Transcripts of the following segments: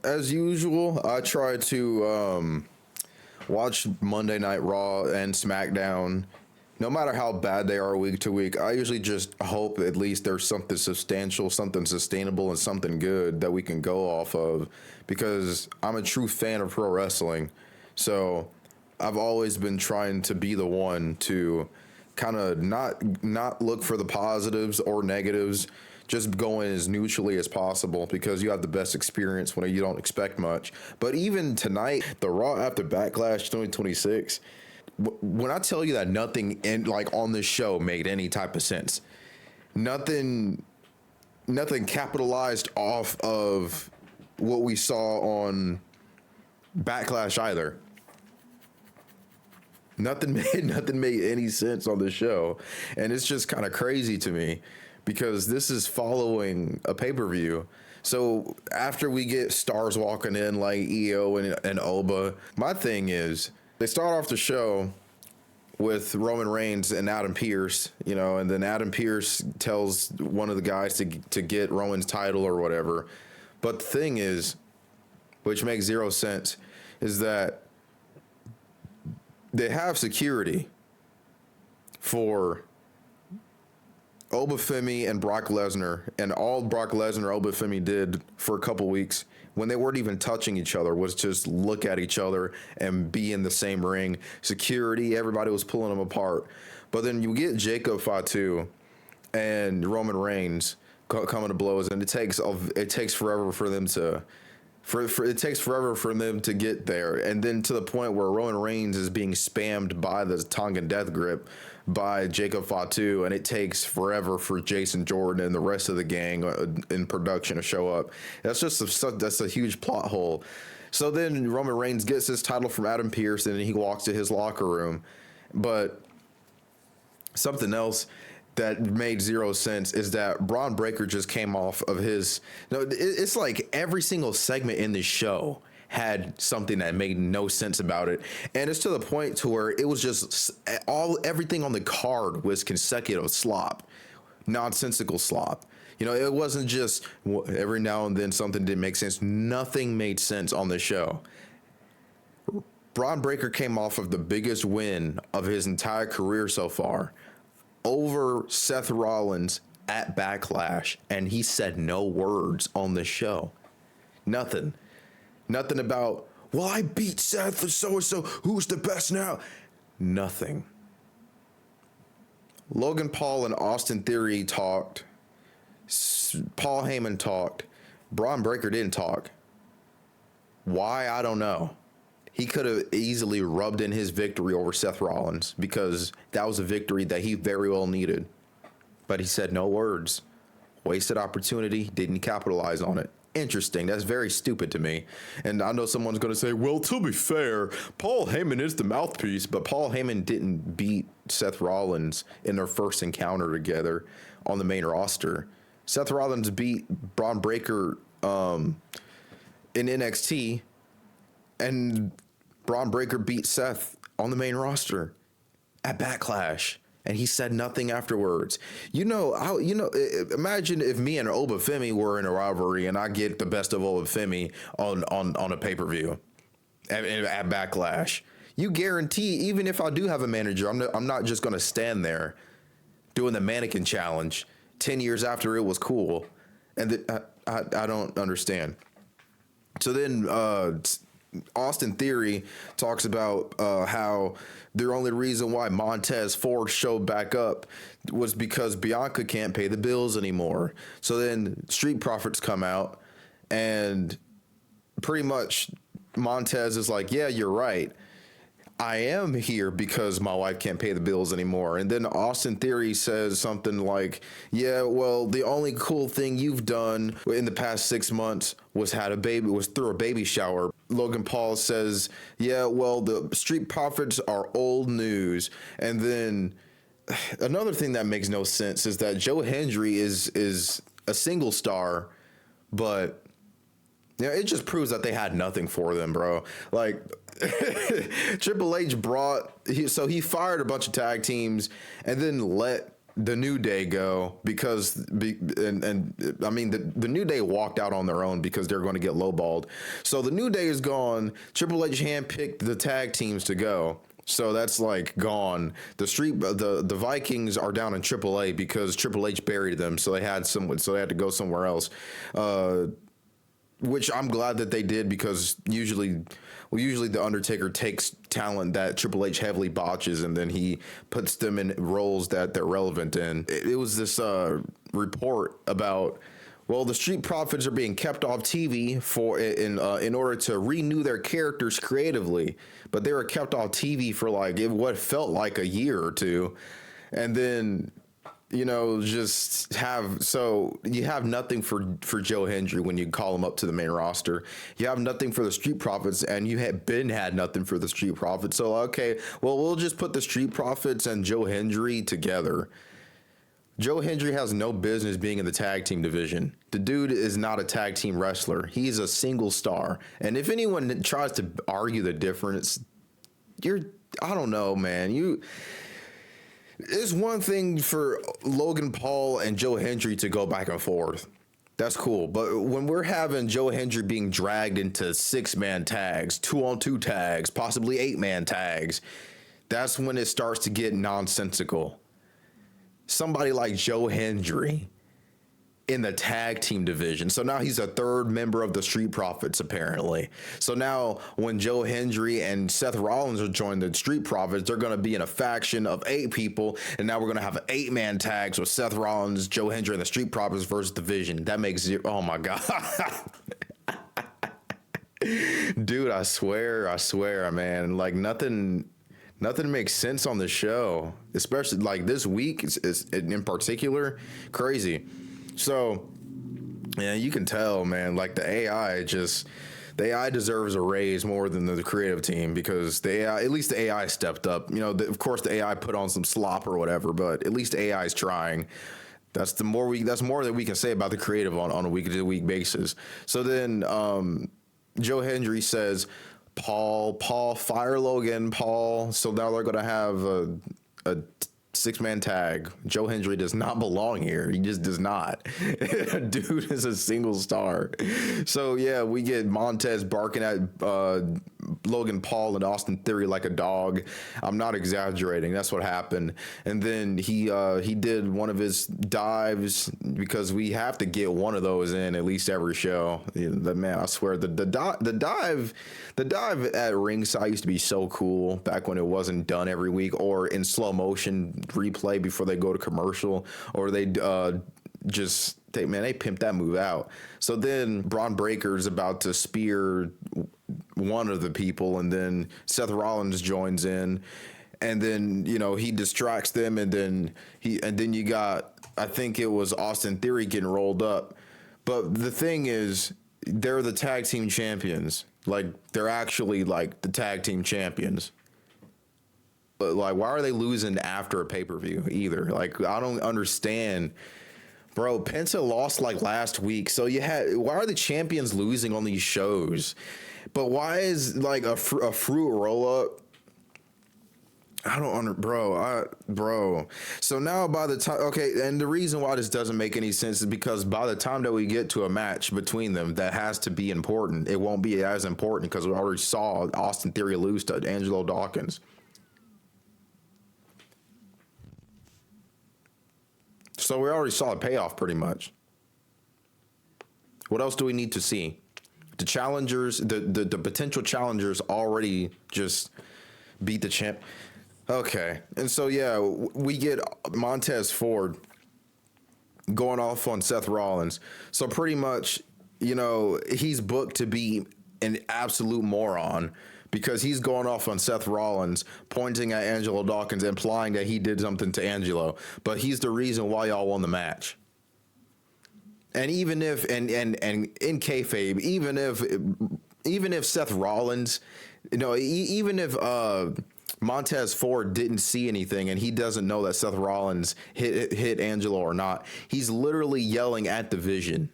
as usual, I try to watch Monday Night Raw and SmackDown. No matter how bad they are week to week, I usually just hope at least there's something substantial, something sustainable, and something good that we can go off of, because I'm a true fan of pro wrestling. So I've always been trying to be the one to kind of not look for the positives or negatives, just going as neutrally as possible, because you have the best experience when you don't expect much. But even tonight, the Raw after Backlash 2026, when I tell you that nothing on this show made any type of sense, nothing capitalized off of what we saw on Backlash either. Nothing made any sense on the show, and it's just kind of crazy to me, because this is following a pay-per-view. So after we get stars walking in like EO and Oba, my thing is they start off the show with Roman Reigns and Adam Pearce, and then Adam Pearce tells one of the guys to get Roman's title or whatever. But the thing is, which makes zero sense, is that they have security for Obafemi and Brock Lesnar, and all Brock Lesnar and Obafemi did for a couple weeks when they weren't even touching each other was just look at each other and be in the same ring. Security, everybody was pulling them apart. But then you get Jacob Fatu and Roman Reigns coming to blows, and it takes forever for them to. It takes forever for them to get there, and then to the point where Roman Reigns is being spammed by the Tongan Death Grip by Jacob Fatu, and it takes forever for Jason Jordan and the rest of the gang in production to show up. That's a huge plot hole. So then Roman Reigns gets his title from Adam Pearce, and he walks to his locker room. But something else that made zero sense is that Braun Breaker just came off of his. No, it's like every single segment in this show had something that made no sense about it, and it's to the point to where it was just everything on the card was consecutive slop, nonsensical slop. It wasn't just every now and then something didn't make sense. Nothing made sense on the show. Braun Breaker came off of the biggest win of his entire career so far, over Seth Rollins at Backlash, and he said no words on the show. Nothing about, well, I beat Seth or so-and-so, who's the best now? Nothing. Logan Paul and Austin Theory talked. Paul Heyman talked. Braun Breaker didn't talk. Why? I don't know. He could have easily rubbed in his victory over Seth Rollins, because that was a victory that he very well needed. But he said no words. Wasted opportunity, didn't capitalize on it. Interesting. That's very stupid to me. And I know someone's going to say, well, to be fair, Paul Heyman is the mouthpiece, but Paul Heyman didn't beat Seth Rollins in their first encounter together on the main roster. Seth Rollins beat Braun Breaker in NXT, and Braun Breaker beat Seth on the main roster at Backlash, and he said nothing afterwards. Imagine if me and Obafemi were in a rivalry and I get the best of Obafemi on a pay-per-view at Backlash. You guarantee, even if I do have a manager, I'm not just going to stand there doing the mannequin challenge 10 years after it was cool. And I don't understand. So then Austin Theory talks about how the only reason why Montez Ford showed back up was because Bianca can't pay the bills anymore. So then Street Profits come out, and pretty much Montez is like, yeah, you're right. I am here because my wife can't pay the bills anymore. And then Austin Theory says something like, yeah, well, the only cool thing you've done in the past 6 months was through a baby shower. Logan Paul says, yeah, well, the Street Profits are old news. And then another thing that makes no sense is that Joe Hendry is a single star, but it just proves that they had nothing for them, bro. Like, Triple H he fired a bunch of tag teams and then let the New Day go and I mean the New Day walked out on their own because they're going to get lowballed. So the New Day is gone. Triple H handpicked the tag teams to go. So that's like gone. The Vikings are down in AAA because Triple H buried them. So they had to go somewhere else. Which I'm glad that they did because usually the Undertaker takes talent that Triple H heavily botches and then he puts them in roles that they're relevant in. It was this report about, well, the Street Profits are being kept off TV in order to renew their characters creatively, but they were kept off TV for like what felt like a year or two, and then you have nothing for Joe Hendry when you call him up to the main roster. You have nothing for the Street Profits, and you had nothing for the Street Profits. So okay, well we'll just put the Street Profits and Joe Hendry together. Joe Hendry has no business being in the tag team division. The dude is not a tag team wrestler. He's a single star. And if anyone tries to argue the difference, I don't know, man. It's one thing for Logan Paul and Joe Hendry to go back and forth. That's cool. But when we're having Joe Hendry being dragged into 6-man tags, 2-on-2 tags, possibly 8-man tags, that's when it starts to get nonsensical. Somebody like Joe Hendry in the tag team division. So now he's a third member of the Street Profits, apparently. So now when Joe Hendry and Seth Rollins are joining the Street Profits, they're going to be in a faction of 8 people. And now we're going to have an 8-man tag. So Seth Rollins, Joe Hendry, and the Street Profits versus Division. That makes zero. Oh my God. Dude, I swear, man. Like nothing makes sense on the show, especially like this week is in particular crazy. So, yeah, you can tell, man, like the AI deserves a raise more than the creative team because at least the AI stepped up. Of course the AI put on some slop or whatever, but at least the AI is trying. That's more that we can say about the creative on a week to week basis. So then, Joe Hendry says, Paul, fire Logan, Paul. So now they're going to have a 6-man tag. Joe Hendry does not belong here. He just does not. Dude is a single star. So yeah, we get Montez barking at Logan Paul and Austin Theory like a dog. I'm not exaggerating. That's what happened. And then he did one of his dives because we have to get one of those in at least every show. Man, I swear the dive at ringside used to be so cool back when it wasn't done every week or in slow motion replay before they go to commercial, or they pimped that move out. So then Braun Breaker's about to spear one of the people, and then Seth Rollins joins in, and then he distracts them, and then you got, I think it was Austin Theory getting rolled up. But the thing is, they're the tag team champions. Like they're actually like the tag team champions. But like, why are they losing after a pay-per-view either? Like, I don't understand. Bro, Penta lost like last week. So why are the champions losing on these shows? But why is like a fruit roll-up? I don't bro. So now by the time, okay, and the reason why this doesn't make any sense is because by the time that we get to a match between them that has to be important, it won't be as important because we already saw Austin Theory lose to Angelo Dawkins. So we already saw a payoff pretty much. What else do we need to see? The challengers, the potential challengers already just beat the champ. Okay. And so, yeah, we get Montez Ford going off on Seth Rollins. So pretty much, he's booked to be an absolute moron because he's going off on Seth Rollins, pointing at Angelo Dawkins, implying that he did something to Angelo. But he's the reason why y'all won the match. And even if, and in kayfabe, even if Seth Rollins, even if Montez Ford didn't see anything and he doesn't know that Seth Rollins hit Angelo or not, he's literally yelling at the Vision.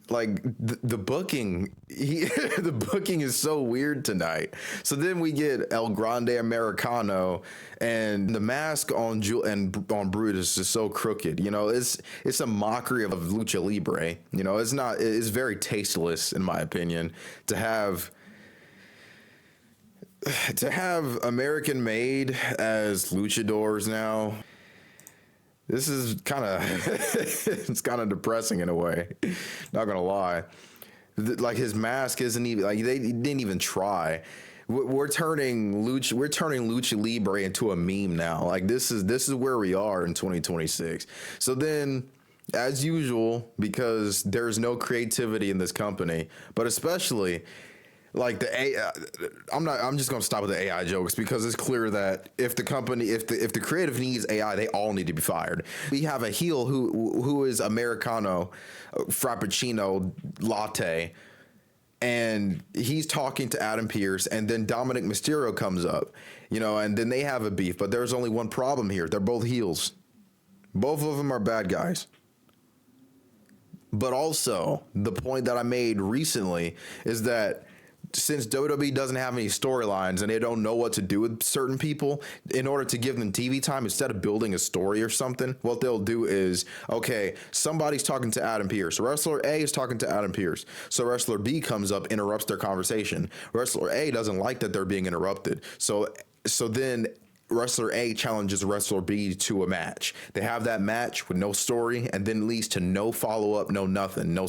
like the booking, the booking is so weird tonight. So then we get El Grande Americano, and the mask on on Brutus is so crooked. You know, it's a mockery of lucha libre. You know, it's very tasteless in my opinion to have American made as luchadors now. This is kind of it's kind of depressing in a way. Not gonna lie, like his mask isn't even like they didn't even try. We're turning lucha libre into a meme now. Like this is where we are in 2026. So then, as usual, because there's no creativity in this company, but especially like the AI, I'm just gonna stop with the AI jokes because it's clear that if the company, if the creative needs AI, they all need to be fired. We have a heel who is Americano, Frappuccino latte, and he's talking to Adam Pearce, and then Dominic Mysterio comes up, you know, and then they have a beef. But there's only one problem here: they're both heels. Both of them are bad guys. But also, the point that I made recently is that since WWE doesn't have any storylines and they don't know what to do with certain people, in order to give them TV time, instead of building a story or something, what they'll do is, okay, somebody's talking to Adam Pearce. Wrestler A is talking to Adam Pearce. So wrestler B comes up, interrupts their conversation. Wrestler A doesn't like that they're being interrupted. So then wrestler A challenges wrestler B to a match. They have that match with no story, and then leads to no follow up, no nothing, no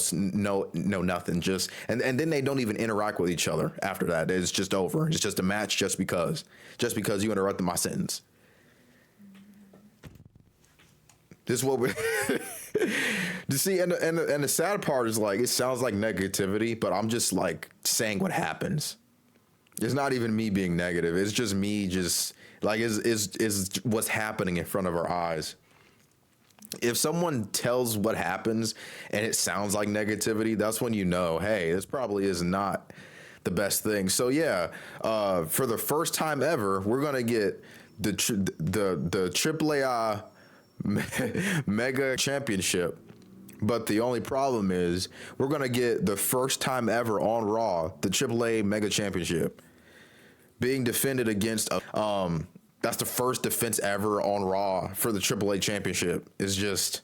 nothing. Just and then they don't even interact with each other after that. It's just over. It's just a match just because you interrupted my sentence. This is what we to see, and the sad part is like it sounds like negativity, but I'm just like saying what happens. It's not even me being negative. It's just me just like is what's happening in front of our eyes. If someone tells what happens and it sounds like negativity, that's when you know, hey, this probably is not the best thing. So yeah, for the first time ever, we're gonna get the AAA Mega Championship. But the only problem is we're going to get the first time ever on Raw, the AAA Mega Championship being defended against that's the first defense ever on Raw for the AAA Championship. Is just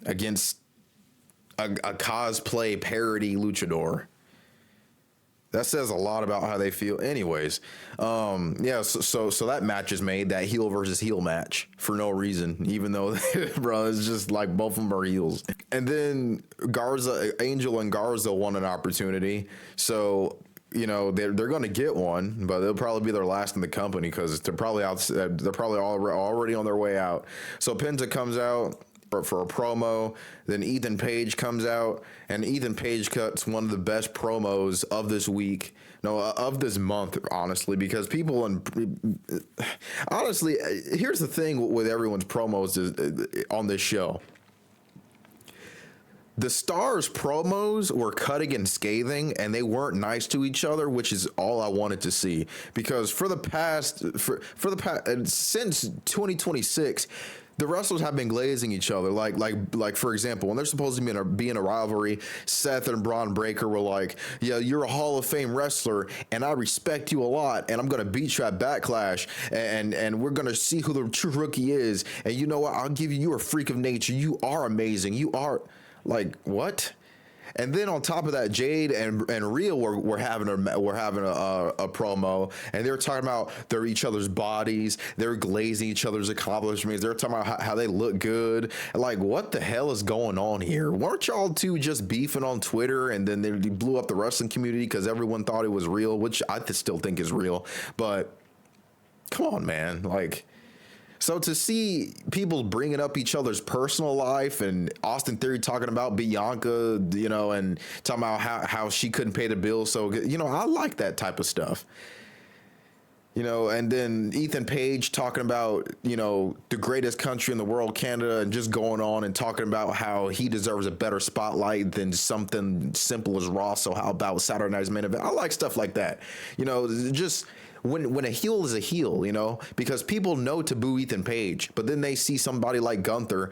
against a cosplay parody luchador. That says a lot about how they feel. Anyways, yeah, so that match is made, that heel versus heel match, for no reason, even though, bro, it's just like both of them are heels. And then Angel and Garza won an opportunity. So, you know, they're going to get one, but they'll probably be their last in the company because they're probably already on their way out. So Penta comes out for a promo, then Ethan Page comes out, and Ethan Page cuts one of the best promos of this week, of this month, honestly, because people, honestly, here's the thing with everyone's promos on this show. The Stars' promos were cutting and scathing, and they weren't nice to each other, which is all I wanted to see. Because for the past since 2026, the wrestlers have been glazing each other. Like for example, when they're supposed to be in a rivalry, Seth and Braun Breaker were like, "Yeah, you're a Hall of Fame wrestler, and I respect you a lot, and I'm gonna beat you at Backlash, and we're gonna see who the true rookie is. And you know what? I'll give you. You're a freak of nature. You are amazing. You are." Like, what? And then on top of that, Jade and Rhea were having a promo, and they were talking about each other's bodies. They were glazing each other's accomplishments. They were talking about how they look good. Like, what the hell is going on here? Weren't y'all two just beefing on Twitter, and then they blew up the wrestling community because everyone thought it was real, which I still think is real. But come on, man, like. So to see people bringing up each other's personal life, and Austin Theory talking about Bianca, you know, and talking about how she couldn't pay the bills. So, you know, I like that type of stuff. You know, and then Ethan Page talking about, you know, the greatest country in the world, Canada, and just going on and talking about how he deserves a better spotlight than something simple as Raw. So how about Saturday Night's Main Event? I like stuff like that. You know, just when a heel is a heel, you know, because people know to boo Ethan Page, but then they see somebody like Gunther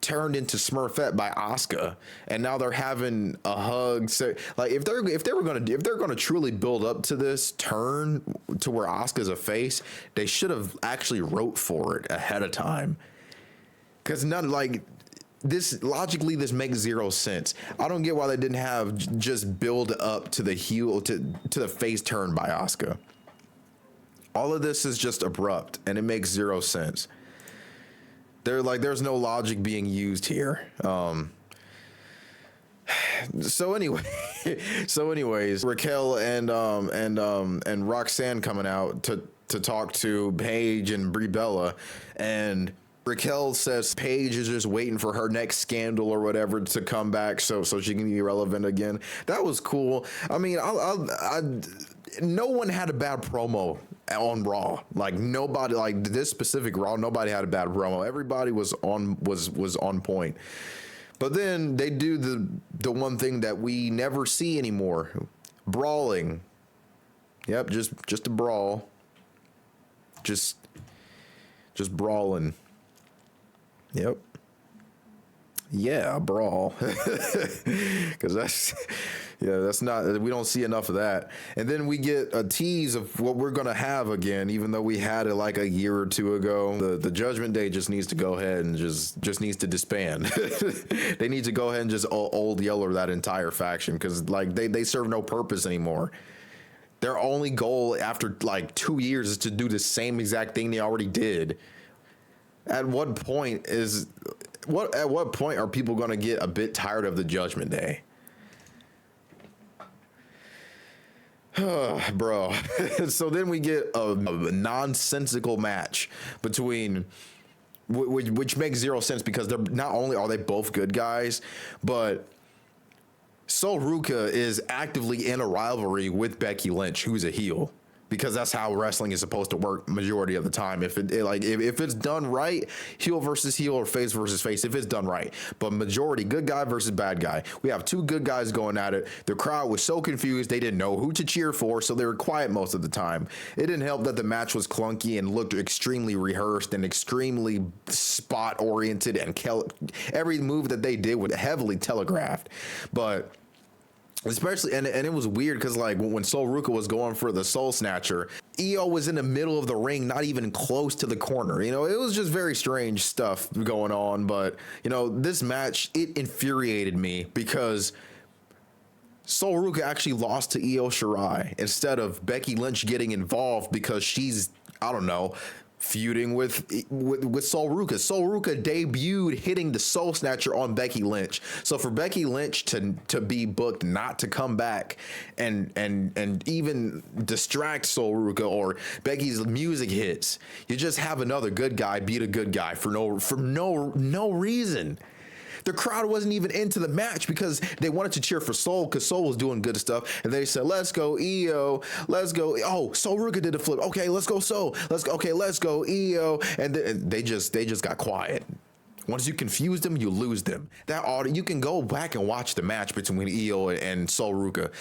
turned into Smurfette by Asuka, and now they're having a hug. So like if they're gonna truly build up to this turn to where Asuka's a face, they should have actually wrote for it ahead of time. Because none like this logically, this makes zero sense. I don't get why they didn't have just build up to the heel to the face turn by Asuka. All of this is just abrupt, and it makes zero sense. There's no logic being used here. So anyways, Raquel and Roxanne coming out to talk to Paige and Brie Bella, and Raquel says Paige is just waiting for her next scandal or whatever to come back so she can be relevant again. That was cool. I mean, no one had a bad promo on Raw. Like nobody, like this specific Raw, nobody had a bad promo. Everybody was on point. But then they do the one thing that we never see anymore: brawling. Yep, just a brawl. Just brawling. Yep. Yeah, a brawl. Because that's not, we don't see enough of that. And then we get a tease of what we're going to have again, even though we had it like a year or two ago. The Judgment Day just needs to go ahead and just needs to disband. They need to go ahead and just old yeller that entire faction, because like they serve no purpose anymore. Their only goal after like 2 years is to do the same exact thing they already did. At what point are people going to get a bit tired of the Judgment Day? Bro. So then we get a nonsensical match between, which makes zero sense, because they're not only are they both good guys, but Sol Ruca is actively in a rivalry with Becky Lynch, who's a heel. Because that's how wrestling is supposed to work majority of the time. If it's done right, heel versus heel or face versus face, if it's done right. But majority, good guy versus bad guy. We have two good guys going at it. The crowd was so confused, they didn't know who to cheer for, so they were quiet most of the time. It didn't help that the match was clunky and looked extremely rehearsed and extremely spot-oriented, and every move that they did was heavily telegraphed. But especially, and it was weird because like when Sol Ruca was going for the Soul Snatcher, Io was in the middle of the ring, not even close to the corner. You know, it was just very strange stuff going on. But you know, this match, it infuriated me because Sol Ruca actually lost to Io Shirai instead of Becky Lynch getting involved because she's, I don't know, feuding with Sol Ruca. Sol Ruca debuted hitting the Soul Snatcher on Becky Lynch. So for Becky Lynch to be booked not to come back and even distract Sol Ruca, or Becky's music hits, you just have another good guy beat a good guy for no reason. The crowd wasn't even into the match because they wanted to cheer for Sol because Sol was doing good stuff. And they said, let's go, Io. Let's go. Oh, Sol Ruca did a flip. Okay, let's go, Sol. Let's go. Okay, let's go, Io. And they just got quiet. Once you confuse them, you lose them. That audio, you can go back and watch the match between Io and Sol Ruca.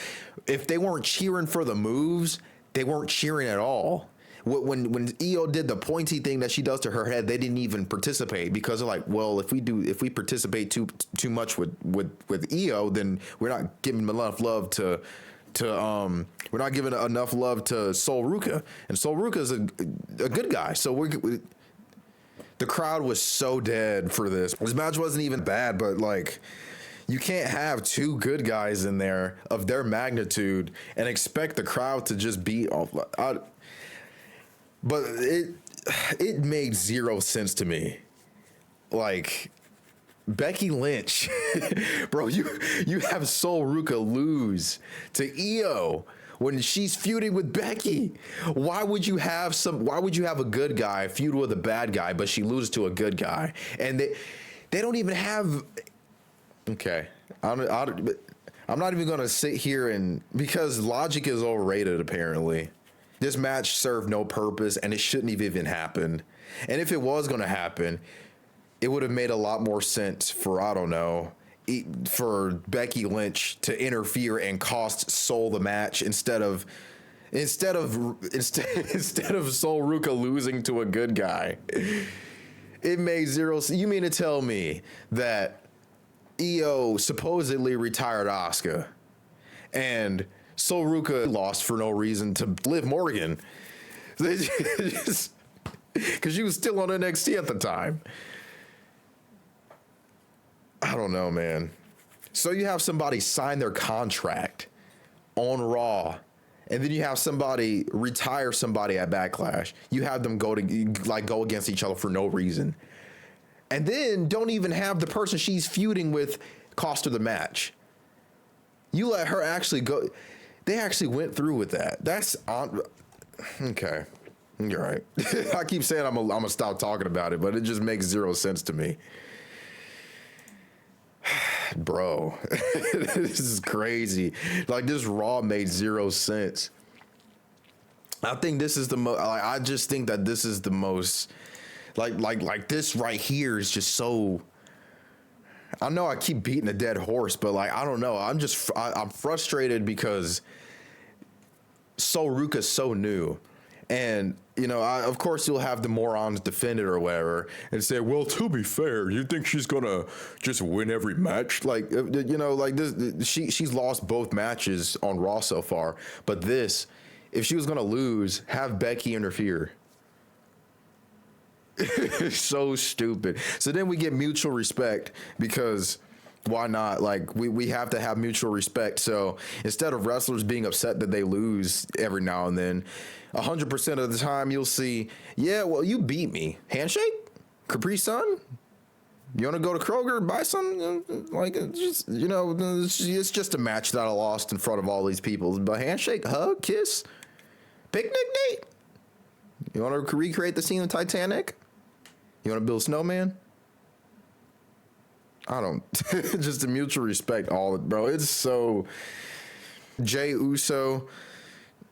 If they weren't cheering for the moves, they weren't cheering at all. When Io did the pointy thing that she does to her head, they didn't even participate because they're like, well, if we participate too much with Io, then we're not giving enough love to we're not giving enough love to Sol Ruca, and Sol Ruca is a good guy. So the crowd was so dead for this. This match wasn't even bad, but like, you can't have two good guys in there of their magnitude and expect the crowd to just be off. But it made zero sense to me. Like, Becky Lynch, bro, you have Sol Ruca lose to Io when she's feuding with Becky. Why would you have a good guy feud with a bad guy, but she loses to a good guy? And they don't even have. Okay, I'm not even gonna sit here because logic is overrated apparently. This match served no purpose, and it shouldn't have even happened. And if it was going to happen, it would have made a lot more sense for, I don't know, for Becky Lynch to interfere and cost Sol the match instead of Sol Ruca losing to a good guy. It made zero. You mean to tell me that EO supposedly retired Asuka and Sol Ruka lost for no reason to Liv Morgan? Because she was still on NXT at the time. I don't know, man. So you have somebody sign their contract on Raw, and then you have somebody retire somebody at Backlash. You have them go against each other for no reason. And then don't even have the person she's feuding with cost her the match. You let her actually go. They actually went through with that. That's on. Okay. You're right. I keep saying I'm gonna stop talking about it, but it just makes zero sense to me. Bro, this is crazy. Like, this Raw made zero sense. I think this is the most. I just think that this is the most. Like this right here is just so. I know I keep beating a dead horse, but like I don't know. I'm frustrated because Sol Ruka's so new. And, you know, of course you'll have the morons defend it or whatever and say, well, to be fair, you think she's going to just win every match? Like, you know, like this, she's lost both matches on Raw so far. But this, if she was going to lose, have Becky interfere. So stupid. So then we get mutual respect because why not? Like, we have to have mutual respect. So instead of wrestlers being upset that they lose every now and then, 100% of the time you'll see, yeah, well, you beat me. Handshake? Capri Sun? You want to go to Kroger, buy some? Like, just, you know, it's just a match that I lost in front of all these people. But handshake, hug, kiss, picnic date? You want to recreate the scene of Titanic? You want to build a snowman? I don't. Just a mutual respect, all bro. It's so. Jey Uso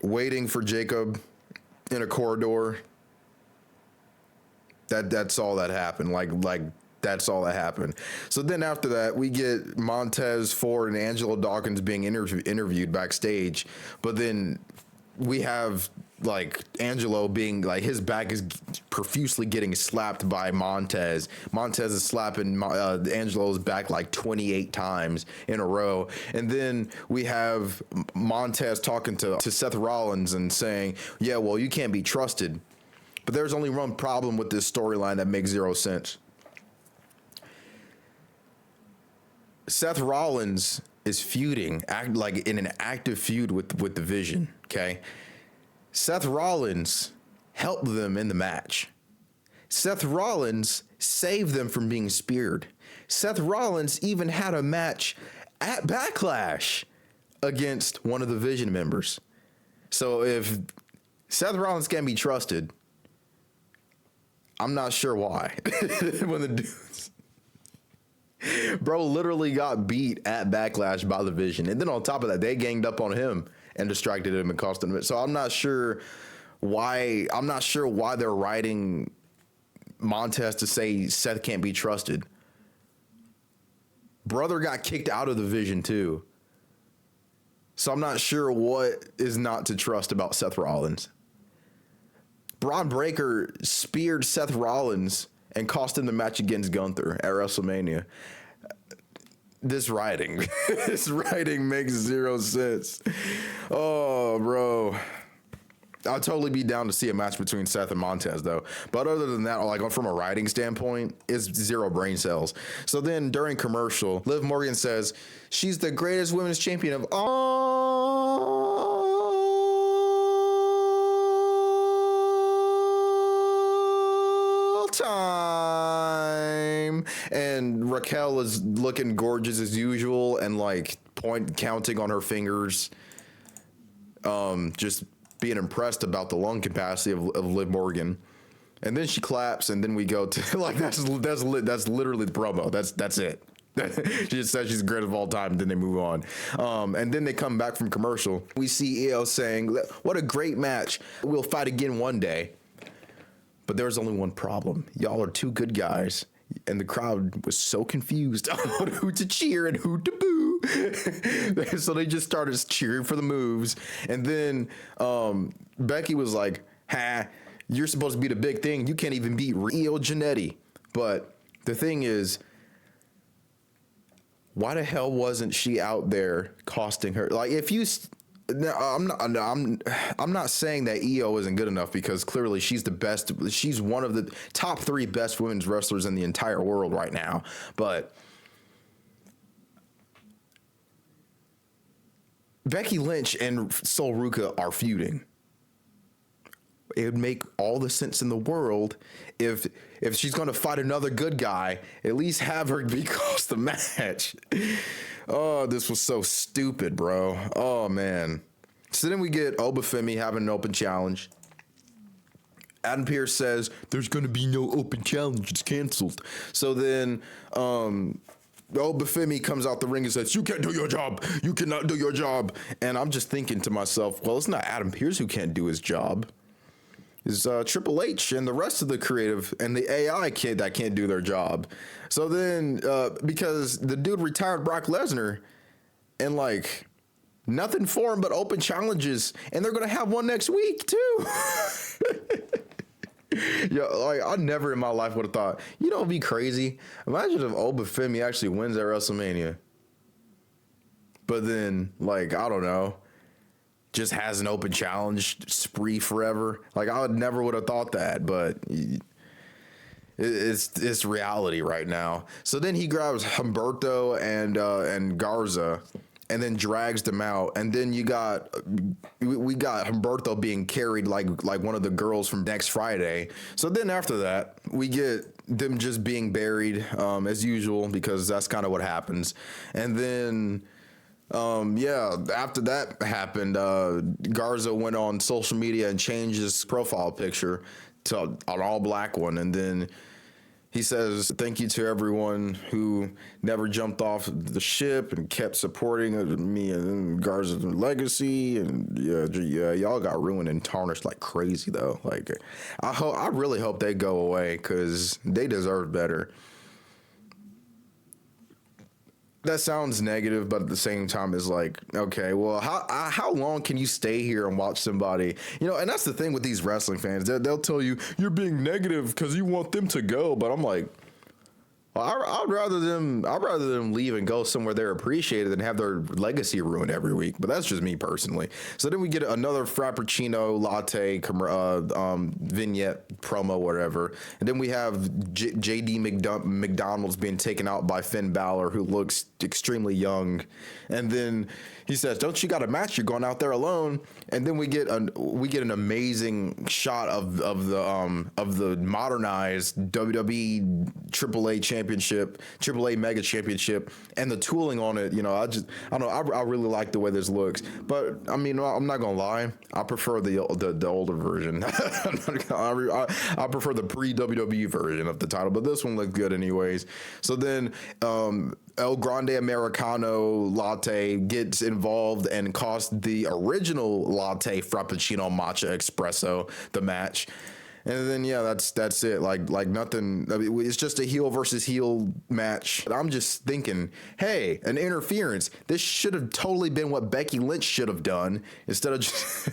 waiting for Jacob in a corridor. That's all that happened. Like that's all that happened. So then after that, we get Montez Ford and Angelo Dawkins being interviewed backstage, but then we have like Angelo being like his back is profusely getting slapped by Montez. Montez is slapping Angelo's back like 28 times in a row. And then we have Montez talking to Seth Rollins and saying, yeah, well, you can't be trusted. But there's only one problem with this storyline that makes zero sense. Seth Rollins is feuding, like in an active feud with the Vision, okay? Seth Rollins helped them in the match. Seth Rollins saved them from being speared. Seth Rollins even had a match at Backlash against one of the Vision members. So if Seth Rollins can be trusted, I'm not sure why. When the dudes, bro, literally got beat at Backlash by the Vision. And then on top of that, they ganged up on him and distracted him and cost him it. So I'm not sure why they're writing Montez to say Seth can't be trusted. Brother got kicked out of the Vision too. So I'm not sure what is not to trust about Seth Rollins. Braun Breaker speared Seth Rollins and cost him the match against Gunther at WrestleMania. This writing makes zero sense. Oh, bro. I'll totally be down to see a match between Seth and Montez, though. But other than that, like from a writing standpoint, it's zero brain cells. So then during commercial, Liv Morgan says she's the greatest women's champion of all time. And Raquel is looking gorgeous as usual and like counting on her fingers. Just being impressed about the lung capacity of Liv Morgan. And then she claps, and then we go to like that's literally the promo. That's it. She just says she's the greatest of all time, and then they move on. And then they come back from commercial. We see EO saying, "What a great match. We'll fight again one day." But there's only one problem. Y'all are two good guys. And the crowd was so confused on who to cheer and who to boo. So they just started cheering for the moves. And then Becky was like, "Ha, you're supposed to be the big thing. You can't even beat Rio Giannetti." But the thing is, why the hell wasn't she out there costing her? Like, if you, no, I'm not saying that EO isn't good enough, because clearly she's the best. She's one of the top 3 best women's wrestlers in the entire world right now. But Becky Lynch and Sol Ruca are feuding. It would make all the sense in the world if she's going to fight another good guy, at least have her be cost the match. Oh, this was so stupid, bro. Oh, man. So then we get Obafemi having an open challenge. Adam Pearce says, there's going to be no open challenge. It's canceled. So then Obafemi comes out the ring and says, you can't do your job. You cannot do your job. And I'm just thinking to myself, well, it's not Adam Pearce who can't do his job. Is Triple H and the rest of the creative and the AI kid that can't do their job. So then, because the dude retired Brock Lesnar, and like nothing for him but open challenges, and they're gonna have one next week too. Yeah, like I never in my life would have thought. You know, it'd be crazy. Imagine if Obafemi actually wins at WrestleMania, but then, like, I don't know, just has an open challenge spree forever. Like, I never would have thought that, but it's reality right now. So then he grabs Humberto and Garza, and then drags them out. And then we got Humberto being carried like one of the girls from Next Friday. So then after that, we get them just being buried as usual, because that's kind of what happens. And then after that happened, Garza went on social media and changed his profile picture to an all black one. And then he says, thank you to everyone who never jumped off the ship and kept supporting me and Garza's legacy. And yeah, y'all got ruined and tarnished like crazy though. Like, I really hope they go away, because they deserve better. That sounds negative, but at the same time, it's like, okay, well, how long can you stay here and watch somebody? You know, and that's the thing with these wrestling fans. They'll tell you you're being negative because you want them to go, but I'm like, I'd rather them leave and go somewhere they're appreciated than have their legacy ruined every week. But that's just me personally. So then we get another Frappuccino latte vignette promo, whatever, and then we have JD McDonald's being taken out by Finn Balor, who looks extremely young, and then he says, "Don't you got a match? You're going out there alone." And then we get an amazing shot of the modernized WWE AAA Championship, AAA Mega Championship, and the tooling on it. You know, I don't know. I really like the way this looks. But I mean, I'm not gonna lie. I prefer the older version. I prefer the pre-WWE version of the title. But this one looks good anyways. So then El Grande Americano latte gets involved and cost the original latte Frappuccino Matcha Espresso the match. And then, yeah, that's it. Like nothing. I mean, it's just a heel versus heel match. I'm just thinking, hey, an interference. This should have totally been what Becky Lynch should have done instead of just.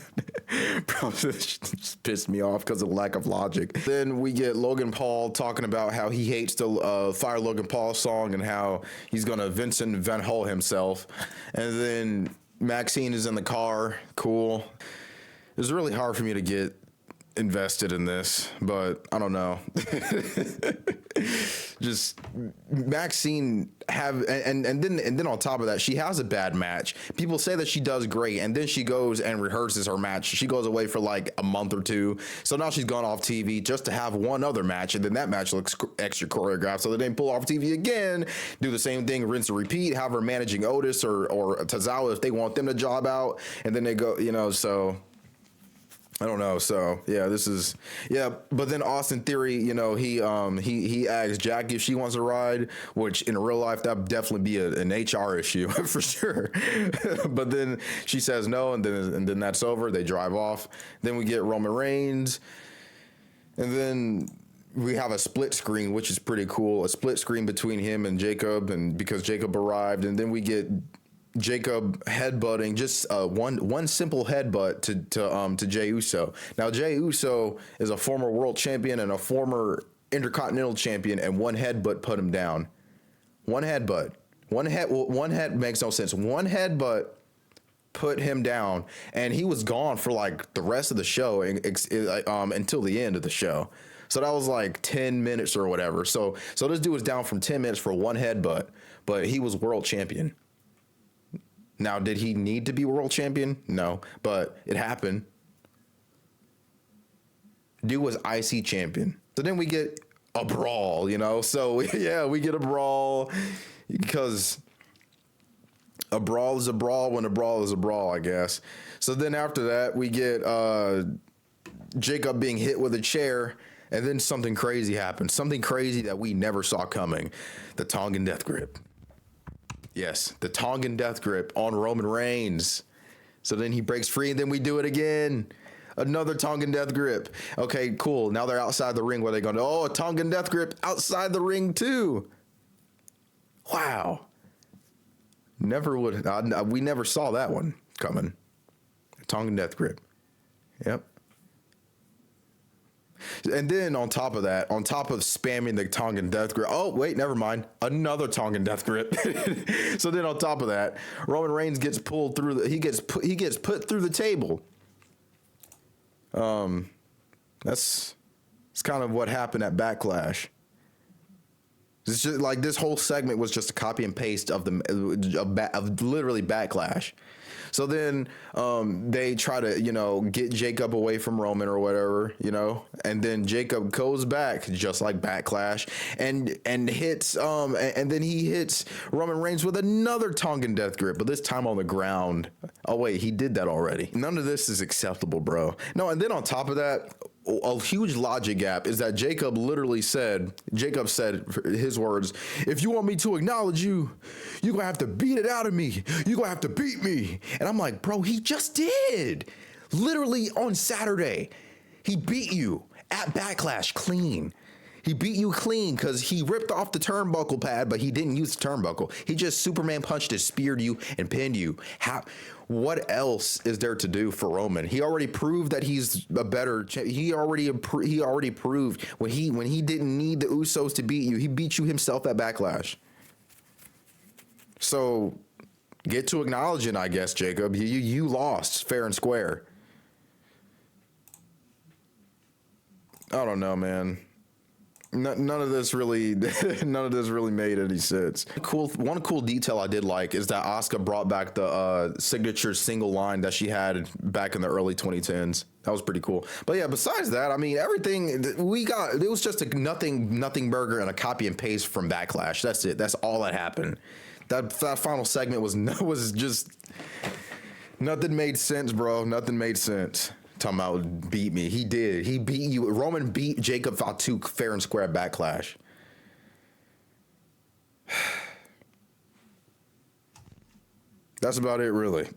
Bro, this just pissed me off because of lack of logic. Then we get Logan Paul talking about how he hates the Fire Logan Paul song and how he's gonna Vincent Van Gogh himself. And then Maxine is in the car. Cool. It was really hard for me to get invested in this, but I don't know. Just Maxine and then on top of that, she has a bad match. People say that she does great, and then she goes and rehearses her match. She goes away for like a month or two, so now she's gone off TV just to have one other match, and then that match looks extra choreographed, so they didn't pull off TV again, do the same thing, rinse and repeat, have her managing Otis or Tozawa if they want them to job out, and then they go, you know, so I don't know. So yeah, but then Austin Theory, you know, he asks Jackie if she wants to ride, which in real life that'd definitely be an HR issue for sure. But then she says no, and then that's over. They drive off. Then we get Roman Reigns, and then we have a split screen, which is pretty cool. A split screen between him and Jacob, and because Jacob arrived, and then we get Jacob headbutting, just one simple headbutt to Jey Uso. Now Jey Uso is a former world champion and a former Intercontinental Champion, and one headbutt put him down. One headbutt. One head makes no sense. One headbutt put him down, and he was gone for like the rest of the show until the end of the show. So that was like 10 minutes or whatever. So this dude was down from 10 minutes for one headbutt, but he was world champion. Now, did he need to be world champion? No, but it happened. Dude was IC champion. So then we get a brawl, you know? So yeah, we get a brawl because a brawl is a brawl when a brawl is a brawl, I guess. So then after that, we get Jacob being hit with a chair, and then something crazy happens. Something crazy that we never saw coming. The Tongan Death Grip. Yes, the Tongan Death Grip on Roman Reigns. So then he breaks free, and then we do it again. Another Tongan Death Grip. Okay, cool. Now they're outside the ring. Where they going? Oh, a Tongan Death Grip outside the ring too. Wow. Never would. We never saw that one coming. Tongan Death Grip. Yep. And then on top of that, on top of spamming the Tongan Death Grip, oh wait, never mind, another Tongan Death Grip. So then on top of that, Roman Reigns gets pulled through. He gets put through the table. It's kind of what happened at Backlash. It's just like this whole segment was just a copy and paste of literally Backlash. So then they try to, get Jacob away from Roman or whatever, and then Jacob goes back just like Backlash and hits and then he hits Roman Reigns with another Tongan Death Grip, but this time on the ground. Oh wait, he did that already. None of this is acceptable, bro. No, and then on top of that, a huge logic gap is that Jacob said his words, if you want me to acknowledge you, you're going to have to beat it out of me. You're going to have to beat me. And I'm like, bro, he just did. Literally on Saturday, he beat you at Backlash clean. He beat you clean because he ripped off the turnbuckle pad, but he didn't use the turnbuckle. He just Superman punched it, speared you, and pinned you. What else is there to do for Roman? He already proved that he's a better. He already proved when he didn't need the Usos to beat you. He beat you himself at Backlash. So get to acknowledging, I guess, Jacob. You lost fair and square. I don't know, man. None of this really made any sense. One cool detail I did like is that Asuka brought back the signature single line that she had back in the early 2010s. That was pretty cool. But yeah, besides that, I mean, everything we got, it was just a nothing burger and a copy and paste from Backlash. That's it. That's all that happened. That final segment was just nothing made sense, bro. Nothing made sense. Talking about beat me. He did. He beat you. Roman beat Jacob Fatu fair and square Backlash. That's about it, really.